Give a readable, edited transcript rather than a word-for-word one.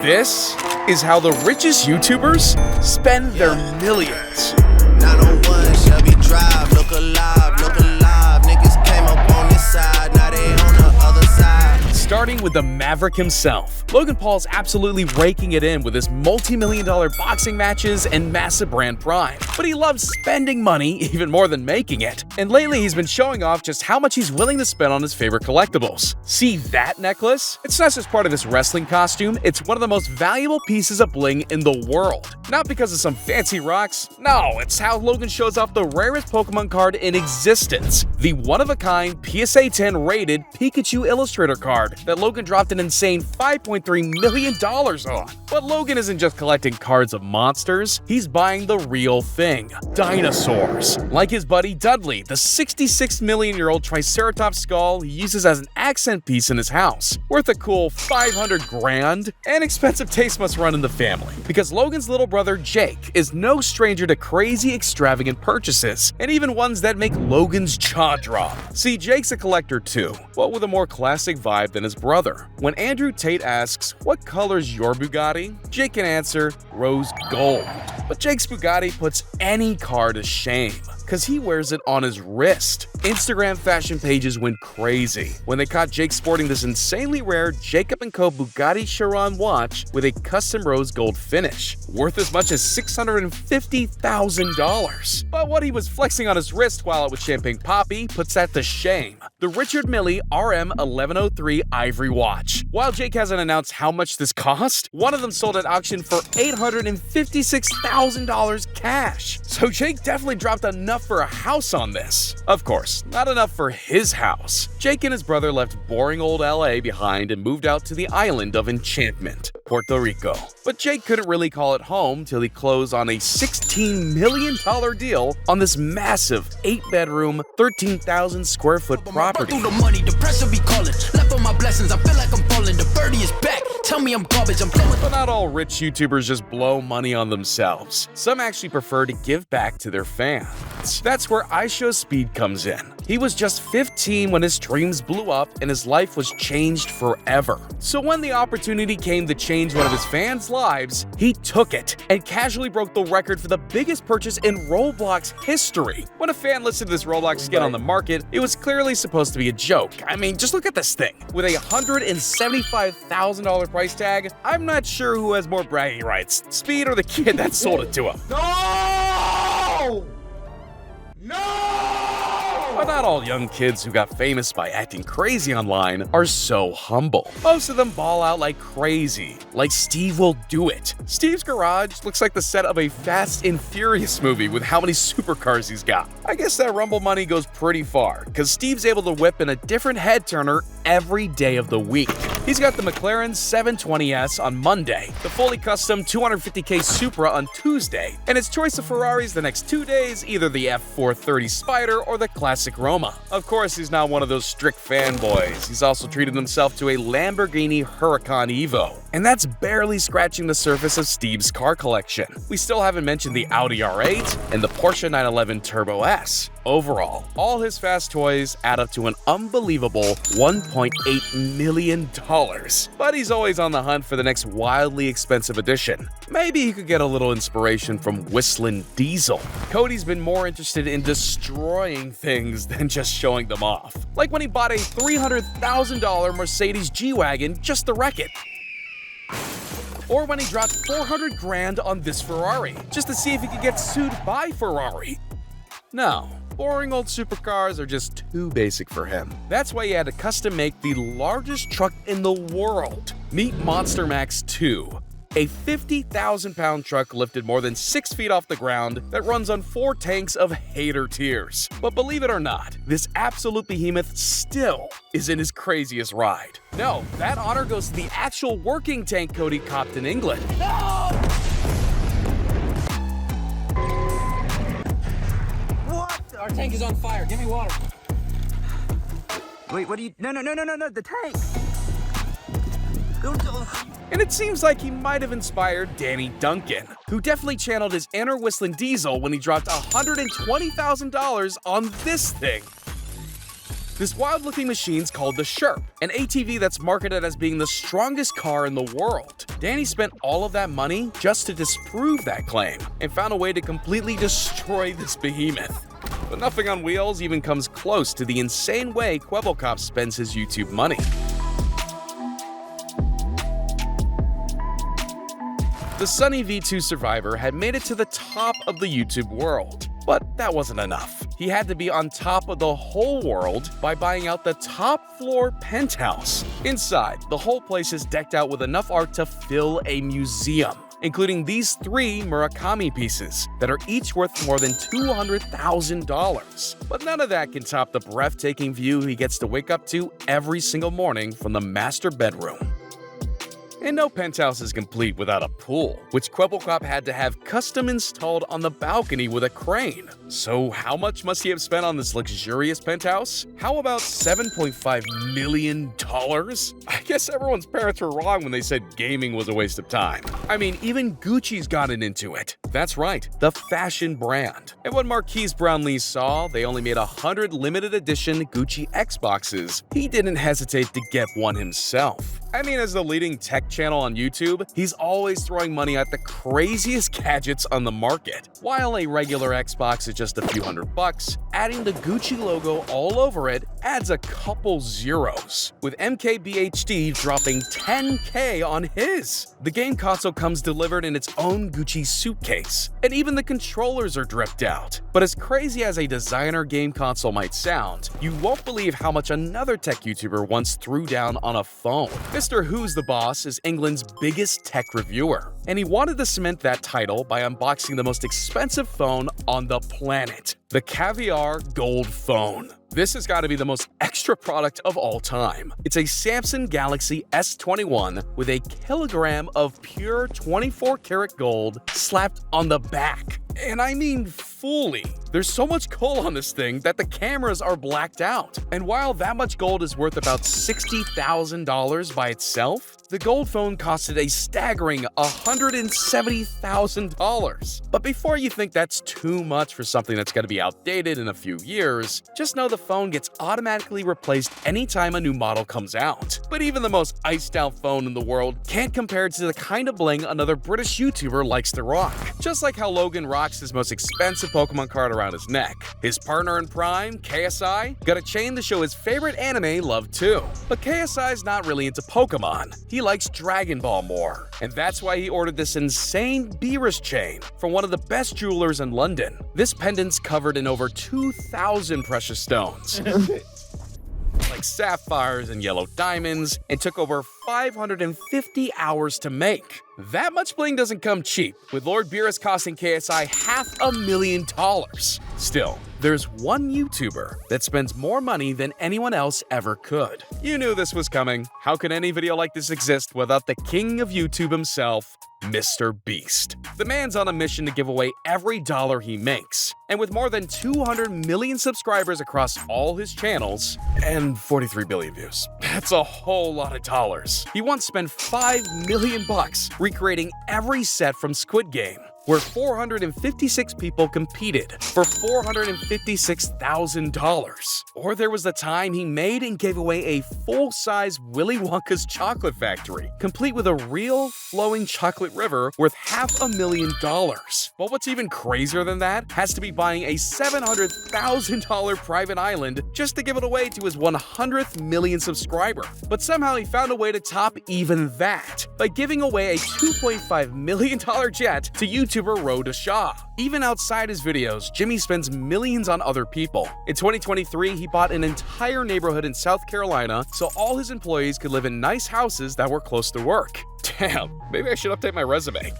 This is how the richest YouTubers spend their millions. 901 Shelby Drive, look alive, niggas came up on this side, now they on the other side. Starting with the Maverick himself, Logan Paul's absolutely raking it in with his multi-million-dollar boxing matches and massive brand prime. But he loves spending money even more than making it. And lately he's been showing off just how much he's willing to spend on his favorite collectibles. See that necklace? It's not just part of his wrestling costume, it's one of the most valuable pieces of bling in the world. Not because of some fancy rocks, no, it's how Logan shows off the rarest Pokemon card in existence. The one-of-a-kind PSA 10 rated Pikachu Illustrator card that Logan dropped an insane $5.3 million on. But Logan isn't just collecting cards of monsters, he's buying the real thing, dinosaurs. Like his buddy Dudley, the 66 million-year-old Triceratops skull he uses as an accent piece in his house, worth a cool 500 grand. And expensive taste must run in the family, because Logan's little brother Jake is no stranger to crazy extravagant purchases, and even ones that make Logan's jaw drop. See, Jake's a collector too, but with a more classic vibe than his brother. When Andrew Tate asks, "What color's your Bugatti?" Jake can answer, "Rose gold." But Jake's Bugatti puts any car to shame, because he wears it on his wrist. Instagram fashion pages went crazy when they caught Jake sporting this insanely rare Jacob & Co. Bugatti Chiron watch with a custom rose gold finish, worth as much as $650,000. But what he was flexing on his wrist while it was Champagne Poppy puts that to shame. The Richard Mille RM1103 Ivory watch. While Jake hasn't announced how much this cost, one of them sold at auction for $856,000 cash. So Jake definitely dropped enough for a house on this. Of course, not enough for his house. Jake and his brother left boring old LA behind and moved out to the island of enchantment, Puerto Rico. But Jake couldn't really call it home till he closed on a $16 million deal on this massive 8-bedroom, 13,000 square foot property. Through the money, the pressure be calling. Left on my blessings, I feel like I'm falling. The birdie is back. Tell me I'm garbage, I'm playing with. But not all rich YouTubers just blow money on themselves. Some actually prefer to give back to their fans. That's where IShowSpeed comes in. He was just 15 when his streams blew up and his life was changed forever. So when the opportunity came to change one of his fans' lives, he took it and casually broke the record for the biggest purchase in Roblox history. When a fan listed this Roblox skin on the market, it was clearly supposed to be a joke. I mean, just look at this thing. With a $175,000 price tag, I'm not sure who has more bragging rights, Speed or the kid that sold it to him. No! But not all young kids who got famous by acting crazy online are so humble. Most of them ball out like crazy, like Steve will do it. Steve's garage looks like the set of a Fast and Furious movie with how many supercars he's got. I guess that Rumble money goes pretty far, because Steve's able to whip in a different head turner every day of the week. He's got the McLaren 720S on Monday, the fully custom 250K Supra on Tuesday, and his choice of Ferraris the next 2 days, either the F430 Spider or the classic Roma. Of course, he's not one of those strict fanboys. He's also treated himself to a Lamborghini Huracan Evo. And that's barely scratching the surface of Steve's car collection. We still haven't mentioned the Audi R8 and the Porsche 911 Turbo S. Overall, all his fast toys add up to an unbelievable $1.8 million. But he's always on the hunt for the next wildly expensive addition. Maybe he could get a little inspiration from WhistlinDiesel. Cody's been more interested in destroying things than just showing them off. Like when he bought a $300,000 Mercedes G-Wagon just to wreck it. Or when he dropped 400 grand on this Ferrari, just to see if he could get sued by Ferrari. No, boring old supercars are just too basic for him. That's why he had to custom make the largest truck in the world. Meet Monster Max 2. A 50,000-pound truck lifted more than 6 feet off the ground that runs on 4 tanks of hater tears. But believe it or not, this absolute behemoth still is in his craziest ride. No, that honor goes to the actual working tank Cody copped in England. No! What? Our tank is on fire. Give me water. Wait, what do you... No, the tank! And it seems like he might have inspired Danny Duncan, who definitely channeled his inner WhistlinDiesel when he dropped $120,000 on this thing. This wild-looking machine's called the Sherp, an ATV that's marketed as being the strongest car in the world. Danny spent all of that money just to disprove that claim, and found a way to completely destroy this behemoth. But nothing on wheels even comes close to the insane way Quebbelkop spends his YouTube money. The Sunny V2 survivor had made it to the top of the YouTube world, but that wasn't enough. He had to be on top of the whole world by buying out the top floor penthouse. Inside, the whole place is decked out with enough art to fill a museum, including these 3 Murakami pieces that are each worth more than $200,000. But none of that can top the breathtaking view he gets to wake up to every single morning from the master bedroom. And no penthouse is complete without a pool, which Quebbelkop had to have custom installed on the balcony with a crane. So how much must he have spent on this luxurious penthouse? How about $7.5 million? I guess everyone's parents were wrong when they said gaming was a waste of time. I mean, even Gucci's gotten into it. That's right, the fashion brand. And when Marquis Brownlee saw they only made 100 limited edition Gucci Xboxes, he didn't hesitate to get one himself. I mean, as the leading tech channel on YouTube, he's always throwing money at the craziest gadgets on the market. While a regular Xbox is just a few $100, adding the Gucci logo all over it adds a couple zeros, with MKBHD dropping $10K on his. The game console comes delivered in its own Gucci suitcase, and even the controllers are dripped out. But as crazy as a designer game console might sound, you won't believe how much another tech YouTuber once threw down on a phone. Mr. Who's the Boss is England's biggest tech reviewer, and he wanted to cement that title by unboxing the most expensive phone on the planet, the Caviar Gold Phone. This has got to be the most extra product of all time. It's a Samsung Galaxy S21 with a kilogram of pure 24-karat gold slapped on the back. And I mean fully. There's so much gold on this thing that the cameras are blacked out. And while that much gold is worth about $60,000 by itself, the gold phone costed a staggering $170,000. But before you think that's too much for something that's going to be outdated in a few years, just know the phone gets automatically replaced anytime a new model comes out. But even the most iced out phone in the world can't compare to the kind of bling another British YouTuber likes to rock. Just like how Logan rocks his most expensive Pokemon card around his neck, his partner in crime, KSI, got a chain to show his favorite anime love too. But KSI's not really into Pokemon. He likes Dragon Ball more, and that's why he ordered this insane Beerus chain from one of the best jewelers in London. This pendant's covered in over 2,000 precious stones, like sapphires and yellow diamonds, and took over 550 hours to make. That much bling doesn't come cheap, with Lord Beerus costing KSI $500,000. Still, there's one YouTuber that spends more money than anyone else ever could. You knew this was coming. How could any video like this exist without the king of YouTube himself, MrBeast? The man's on a mission to give away every dollar he makes. And with more than 200 million subscribers across all his channels and 43 billion views, that's a whole lot of dollars. He once spent $5 million recreating every set from Squid Game, where 456 people competed for $456,000. Or there was the time he made and gave away a full-size Willy Wonka's chocolate factory, complete with a real flowing chocolate river worth $500,000. But what's even crazier than that has to be buying a $700,000 private island just to give it away to his 100th million subscriber. But somehow he found a way to top even that by giving away a $2.5 million jet to YouTuber Rhoda Shaw. Even outside his videos, Jimmy spends millions on other people. In 2023, he bought an entire neighborhood in South Carolina so all his employees could live in nice houses that were close to work. Damn, maybe I should update my resume.